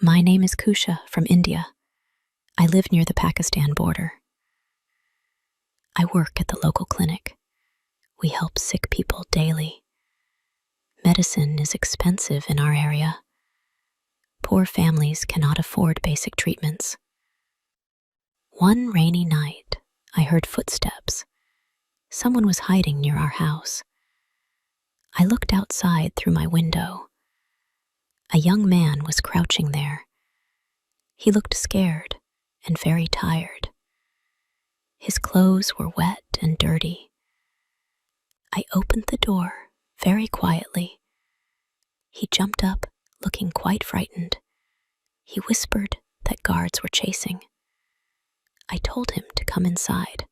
My name is Kusha from India. I live near the Pakistan border. I work at the local clinic. We help sick people daily. Medicine is expensive in our area. Poor families cannot afford basic treatments. One rainy night, I heard footsteps. Someone was hiding near our house. I looked outside through my window. A young man was crouching there. He looked scared and very tired. His clothes were wet and dirty. I opened the door very quietly. He jumped up, looking quite frightened. He whispered that guards were chasing. I told him to come inside.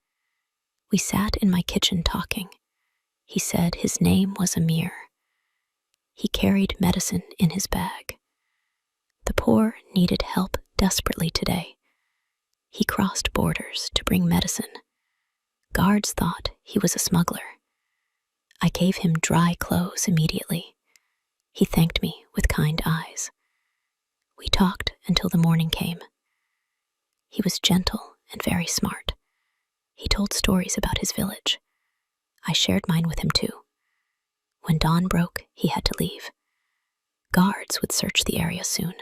We sat in my kitchen talking. He said his name was Amir. He carried medicine in his bag. The poor needed help desperately today. He crossed borders to bring medicine. Guards thought he was a smuggler. I gave him dry clothes immediately. He thanked me with kind eyes. We talked until the morning came. He was gentle and very smart. He told stories about his village. I shared mine with him too. When dawn broke, he had to leave. Guards would search the area soon.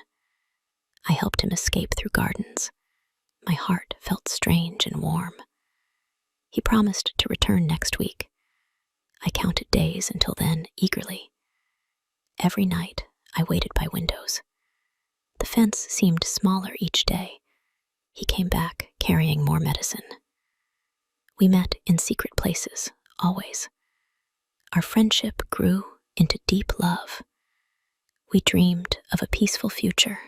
I helped him escape through gardens. My heart felt strange and warm. He promised to return next week. I counted days until then eagerly. Every night, I waited by windows. The fence seemed smaller each day. He came back carrying more medicine. We met in secret places, always. Our friendship grew into deep love. We dreamed of a peaceful future.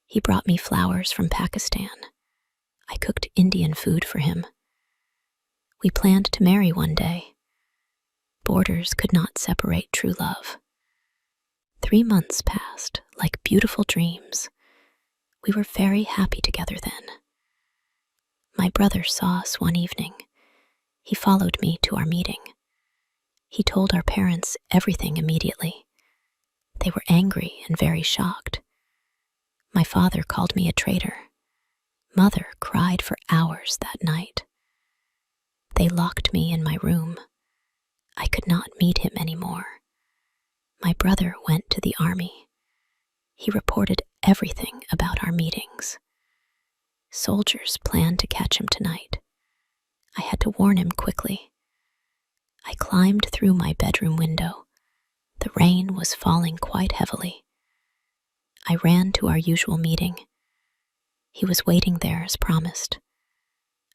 He brought me flowers from Pakistan. I cooked Indian food for him. We planned to marry one day. Borders could not separate true love. 3 months passed like beautiful dreams. We were very happy together then. My brother saw us one evening. He followed me to our meeting. He told our parents everything immediately. They were angry and very shocked. My father called me a traitor. Mother cried for hours that night. They locked me in my room. I could not meet him anymore. My brother went to the army. He reported everything about our meetings. Soldiers planned to catch him tonight. I had to warn him quickly. I climbed through my bedroom window. The rain was falling quite heavily. I ran to our usual meeting. He was waiting there as promised.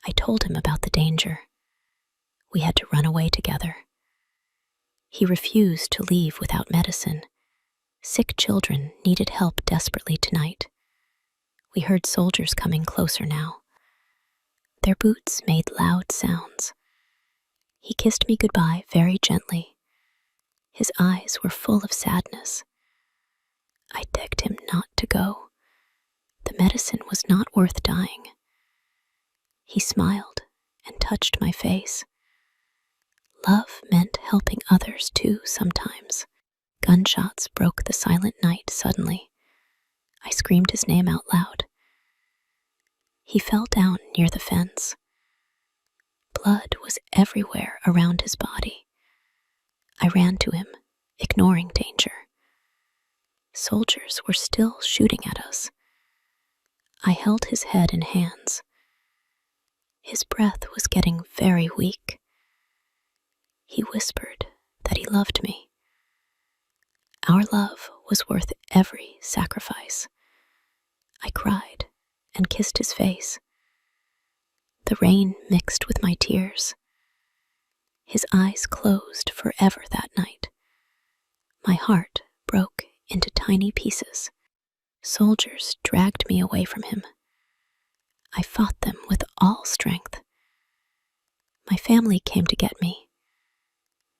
I told him about the danger. We had to run away together. He refused to leave without medicine. Sick children needed help desperately tonight. We heard soldiers coming closer now. Their boots made loud sounds. He kissed me goodbye very gently. His eyes were full of sadness. I begged him not to go. The medicine was not worth dying. He smiled and touched my face. Love meant helping others too sometimes. Gunshots broke the silent night suddenly. I screamed his name out loud. He fell down near the fence. Blood was everywhere around his body. I ran to him, ignoring danger. Soldiers were still shooting at us. I held his head in hands. His breath was getting very weak. He whispered that he loved me. Our love was worth every sacrifice. I cried and kissed his face. The rain mixed with my tears. His eyes closed forever that night. My heart broke into tiny pieces. Soldiers dragged me away from him. I fought them with all strength. My family came to get me.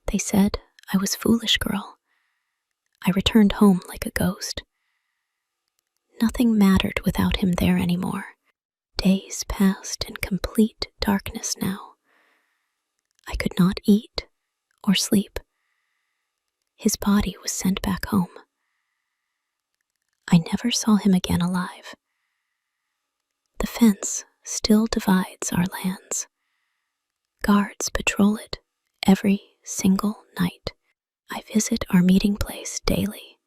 They said I was foolish girl. I returned home like a ghost. Nothing mattered without him there anymore. Days passed in complete darkness now. I could not eat or sleep. His body was sent back home. I never saw him again alive. The fence still divides our lands. Guards patrol it every single night. I visit our meeting place daily.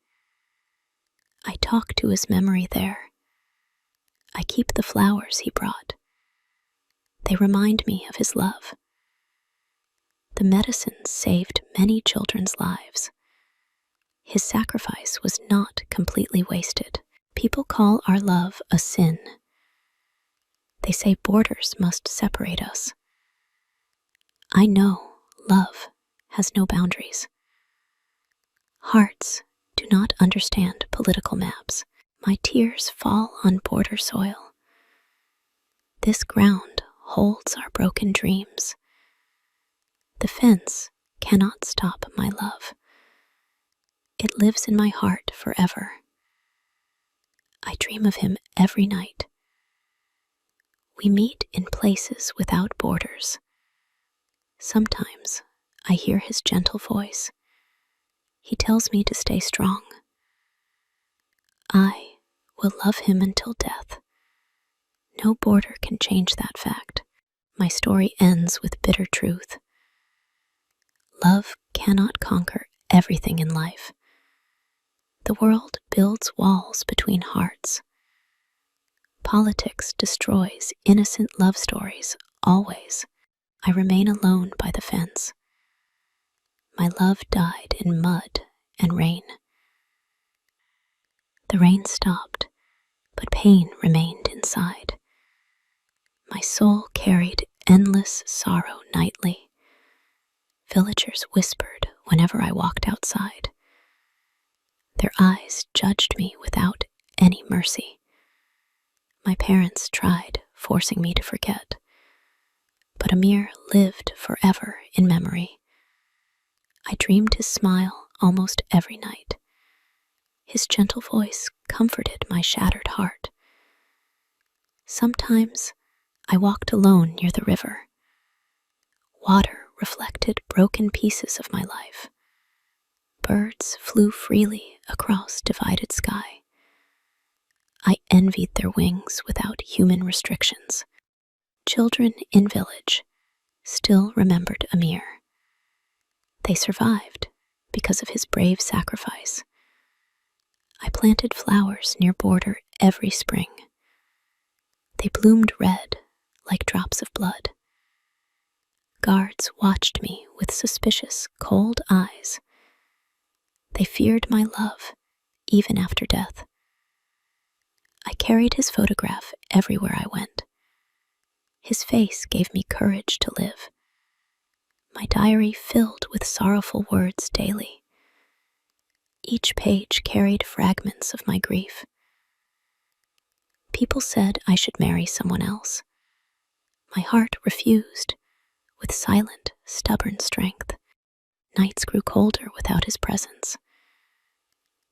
I talk to his memory there. I keep the flowers he brought. They remind me of his love. The medicine saved many children's lives. His sacrifice was not completely wasted. People call our love a sin. They say borders must separate us. I know love has no boundaries. Hearts do not understand political maps. My tears fall on border soil. This ground holds our broken dreams. The fence cannot stop my love. It lives in my heart forever. I dream of him every night. We meet in places without borders. Sometimes I hear his gentle voice. He tells me to stay strong. I will love him until death. No border can change that fact. My story ends with bitter truth. Love cannot conquer everything in life. The world builds walls between hearts. Politics destroys innocent love stories, always. I remain alone by the fence. My love died in mud and rain. The rain stopped, but pain remained inside. My soul carried endless sorrow nightly. Villagers whispered whenever I walked outside. Their eyes judged me without any mercy. My parents tried forcing me to forget, but Amir lived forever in memory. I dreamed his smile almost every night. His gentle voice comforted my shattered heart. Sometimes I walked alone near the river. Water reflected broken pieces of my life. Birds flew freely across divided sky. I envied their wings without human restrictions. Children in village still remembered Amir. They survived because of his brave sacrifice. I planted flowers near border every spring. They bloomed red like drops of blood. Guards watched me with suspicious, cold eyes. They feared my love, even after death. I carried his photograph everywhere I went. His face gave me courage to live. My diary filled with sorrowful words daily. Each page carried fragments of my grief. People said I should marry someone else. My heart refused, with silent, stubborn strength. Nights grew colder without his presence.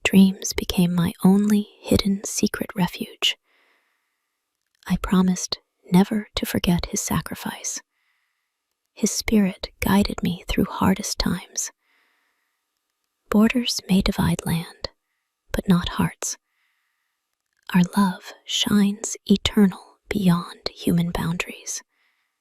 Dreams became my only hidden secret refuge. I promised never to forget his sacrifice. His spirit guided me through hardest times. Borders may divide land, but not hearts. Our love shines eternal beyond human boundaries.